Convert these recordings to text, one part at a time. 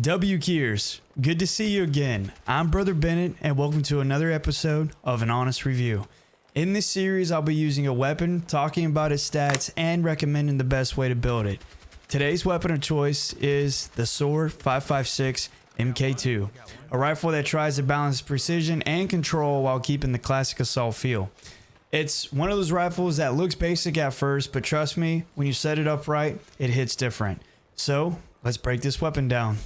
WKEYers, good to see you again. I'm Brother Bennett and welcome to another episode of An Honest Review. In this series, I'll be using a weapon, talking about its stats, and recommending the best way to build it. Today's weapon of choice is the SOR-5.56 MK2, a rifle that tries to balance precision and control while keeping the classic assault feel. It's one of those rifles that looks basic at first, but trust me, when you set it up right, it hits different. So, let's break this weapon down.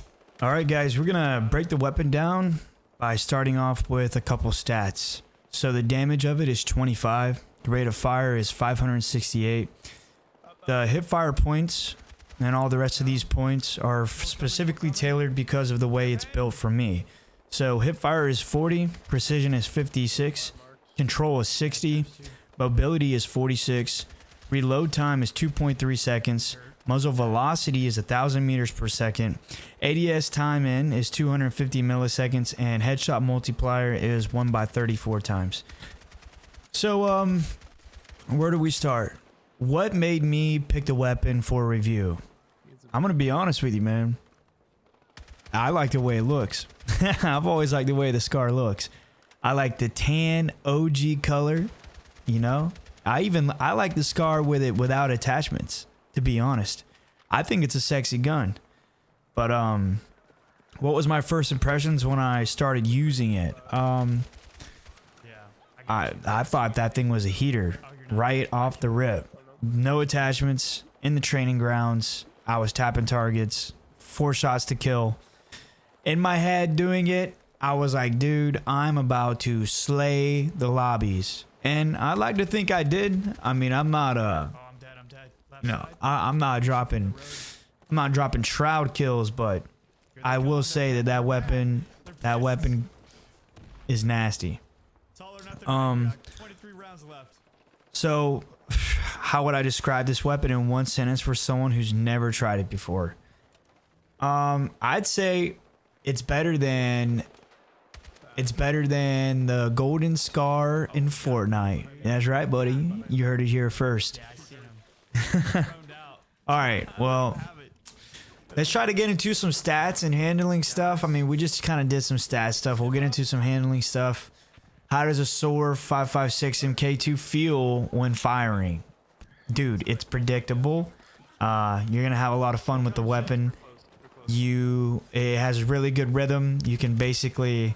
Alright guys, we're gonna break the weapon down by starting off with a couple stats. So the damage of it is 25, the rate of fire is 568. The hip fire points and all the rest of these points are specifically tailored because of the way it's built for me. So hip fire is 40, precision is 56, control is 60, mobility is 46, reload time is 2.3 seconds, muzzle velocity is 1,000 meters per second, ADS time in is 250 milliseconds, and headshot multiplier is 1 by 34 times. So, where do we start? What made me pick the weapon for review? I'm gonna be honest with you, man. I like the way it looks. I've always liked the way the SCAR looks. I like the tan OG color, you know? I like the SCAR with it without attachments. To be honest, I think it's a sexy gun. But what was my first impressions when I started using it? I thought that thing was a heater right off the rip. No attachments in the training grounds. I was tapping targets, 4 shots to kill. In my head doing it, I was like, dude, I'm about to slay the lobbies. And I like to think I did. I mean, I'm not no, I'm not dropping shroud kills, but I will say that weapon is nasty. So how would I describe this weapon in one sentence for someone who's never tried it before? I'd say it's better than the golden SCAR in Fortnite. That's right, buddy. You heard it here first. Alright, well, let's try to get into some stats and handling stuff. I mean, we just kind of did some stat stuff. We'll get into some handling stuff. How does a SOR-5.56 MK2 feel when firing? Dude, it's predictable. You're going to have a lot of fun with the weapon. It has really good rhythm. You can basically...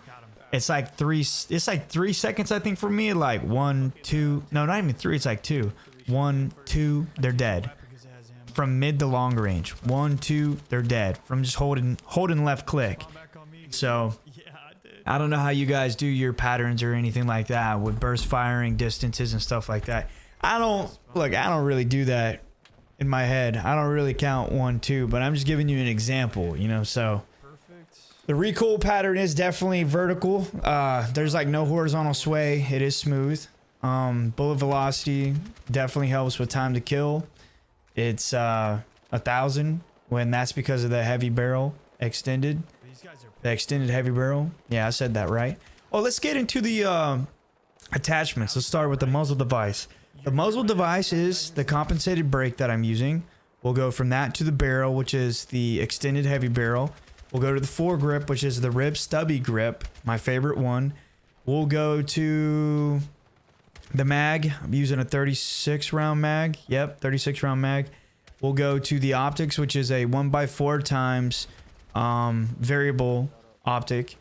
It's like 3 seconds, I think, for me. Like 1, 2... No, not even 3. It's like 2. 1, 2, they're dead. From mid to long range. 1, 2, they're dead. From just holding left click. So, I don't know how you guys do your patterns or anything like that with burst firing distances and stuff like that. I don't really do that in my head. I don't really count 1, 2, but I'm just giving you an example, you know, so. The recoil pattern is definitely vertical. There's like no horizontal sway. It is smooth. Bullet velocity definitely helps with time to kill. It's 1,000 when that's because of the heavy barrel extended. The extended heavy barrel. Yeah, I said that right. Well, let's get into the attachments. Let's start with the muzzle device. The muzzle device is the compensated brake that I'm using. We'll go from that to the barrel, which is the extended heavy barrel. We'll go to the foregrip, which is the rib stubby grip, my favorite one. We'll go to the mag. I'm using a 36 round mag. Yep, 36 round mag. We'll go to the optics, which is a 1x4 times variable optic.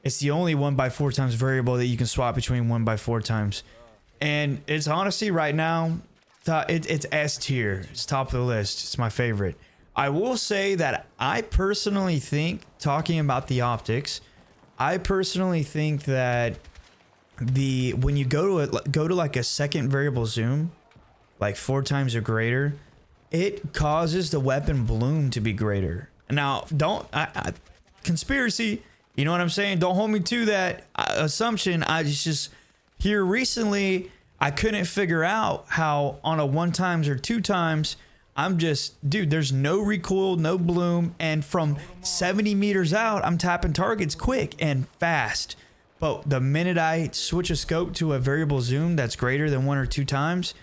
It's the only 1x4 times variable that you can swap between 1x4 times. And it's honestly right now, it's S tier. It's top of the list. It's my favorite. I will say that I personally think, talking about the optics, I personally think that when you go to like a second variable zoom, like 4 times or greater, it causes the weapon bloom to be greater. Now, conspiracy, you know what I'm saying? Don't hold me to that assumption. I just here recently, I couldn't figure out how on a 1 times or 2 times, dude, there's no recoil, no bloom, and from 70 meters out, I'm tapping targets quick and fast. But the minute I switch a scope to a variable zoom that's greater than 1 or 2 times,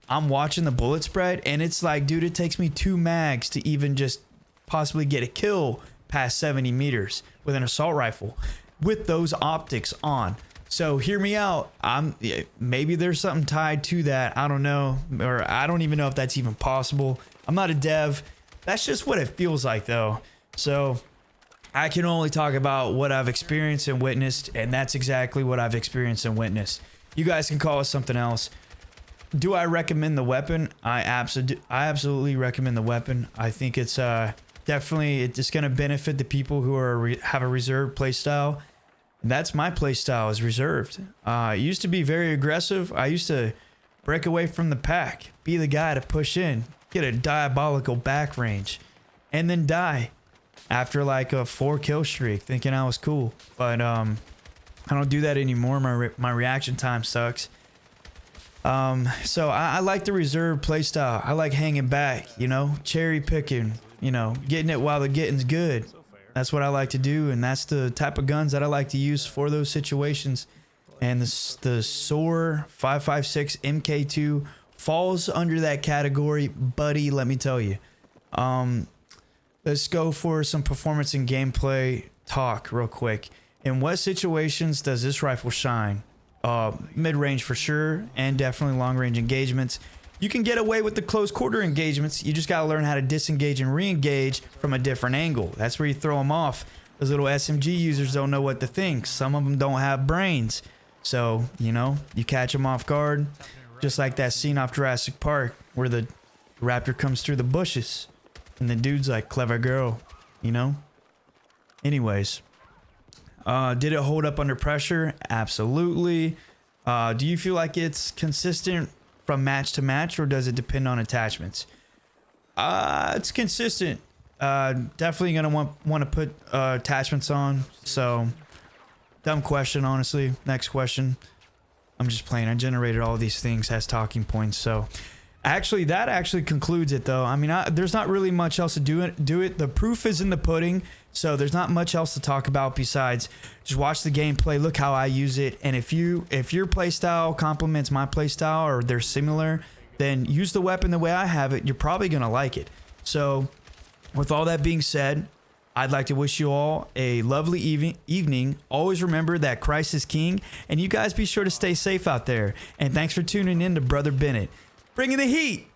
I'm watching the bullet spread, and it's like, dude, it takes me 2 mags to even just possibly get a kill past 70 meters with an assault rifle with those optics on. So hear me out. Maybe there's something tied to that. I don't know, or I don't even know if that's even possible. I'm not a dev. That's just what it feels like though. So I can only talk about what I've experienced and witnessed, and that's exactly what I've experienced and witnessed. You guys can call it something else. Do I recommend the weapon? I absolutely recommend the weapon. I think it's definitely it's going to benefit the people who have a reserved playstyle. That's my playstyle, is reserved. I used to be very aggressive. I used to break away from the pack, be the guy to push in, get a diabolical back range, and then die after like a 4 kill streak, thinking I was cool. But I don't do that anymore. My reaction time sucks. So I like the reserved playstyle. I like hanging back, you know, cherry picking, you know, getting it while the getting's good. That's what I like to do, and that's the type of guns that I like to use for those situations. And the SOR-5.56 MK2 falls under that category, buddy, let me tell you. Let's go for some performance and gameplay talk real quick. In what situations does this rifle shine? Mid-range for sure, and definitely long-range engagements. You can get away with the close quarter engagements. You just got to learn how to disengage and re-engage from a different angle. That's where you throw them off. Those little SMG users don't know what to think. Some of them don't have brains. So, you know, you catch them off guard. Just like that scene off Jurassic Park where the raptor comes through the bushes. And the dude's like, clever girl, you know? Anyways. Did it hold up under pressure? Absolutely. Do you feel like it's consistent from match to match, or does it depend on attachments? It's consistent. Definitely gonna want to put attachments on. So, dumb question, honestly. Next question. I'm just playing. I generated all these things as talking points. So, actually, that actually concludes it, though. I mean, there's not really much else to do it. The proof is in the pudding. So there's not much else to talk about besides just watch the gameplay, look how I use it, and if your playstyle complements my playstyle or they're similar, then use the weapon the way I have it. You're probably gonna like it. So, with all that being said, I'd like to wish you all a lovely evening. Always remember that Christ is King, and you guys be sure to stay safe out there. And thanks for tuning in to Brother Bennett, bringing the heat.